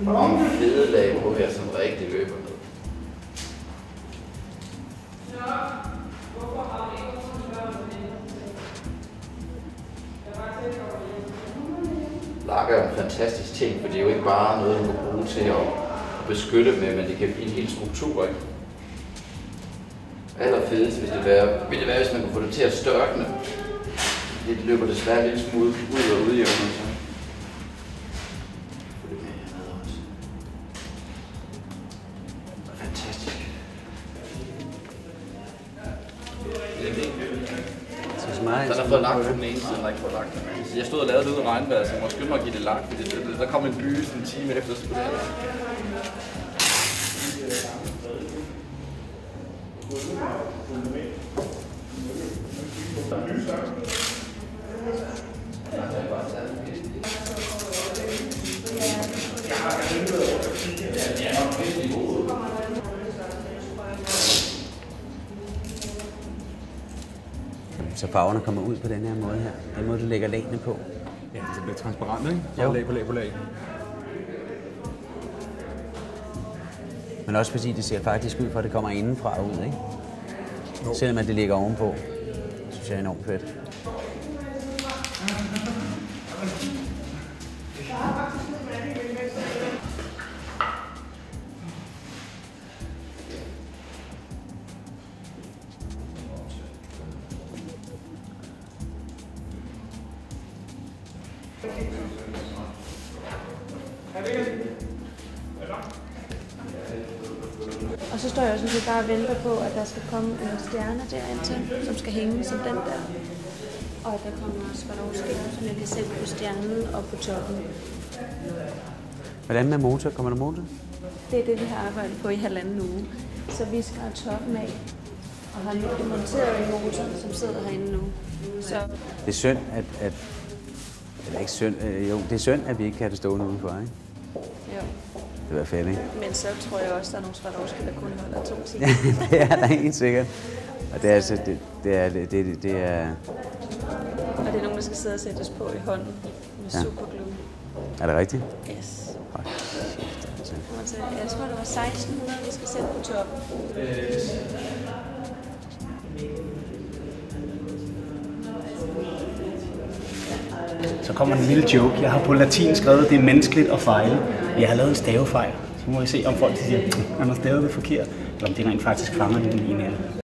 Nogle fede lag på her, som rigtig løber med. Lak er en fantastisk ting, for det er jo ikke bare noget, du kan bruge til at beskytte med, men det kan blive en hel struktur, ikke? Allerfedest vil det være, hvis man kan få det til at størkne. Det løber desværre lidt smule ud og udjævner sig. Få det med hernede også. Fantastisk. Den har fået lagt på den ene side, den har ikke fået lagt den anden. Jeg stod og lavede det ude i regnvejret, så jeg må skynde mig at give det lagt, fordi der kom en by sådan en time efter, så skulle det her. Så farverne kommer ud på den her måde her. Den måde, du lægger lagene på. Ja, det bliver transparent, ikke? Jo. Lag på lag på lag. Men også fordi det ser faktisk ud, for at det kommer indenfra ud, ikke? Jo. Selvom at det ligger ovenpå. Det synes jeg er enormt fedt. Og så står jeg også bare og venter på, at der skal komme en stjerne derindtil, som skal hænge som den der. Og at der kommer Swarovski, som jeg kan sætte på stjernen og på toppen. Hvordan med motor? Kommer der motor? Det er det, vi har arbejdet på i 1,5 uge. Så vi skal have toppen af og har monteret en motor, som sidder herinde nu. Så Det er synd, eller ikke synd, jo, det er synd, at vi ikke kan have det stående udenfor, ikke? jo. Det var fedt, ikke? Men så tror jeg også, at der er nogle Swarovski, der kun holder 2 timer. Det er der helt sikkert. Og det er altså, det er... Og det er nogen, der skal sidde og sættes på i hånden med superglue. Er det rigtigt? Yes. Hold kæft, altså. Jeg tror, det var 1600, vi skal sætte på toppen. Så kommer en lille joke. Jeg har på latin skrevet, det er menneskeligt at fejle. Jeg har lavet en stavefejl. Så må I se, om folk siger, at man har stavet det forkert, eller om det rent faktisk fanger den i en ende.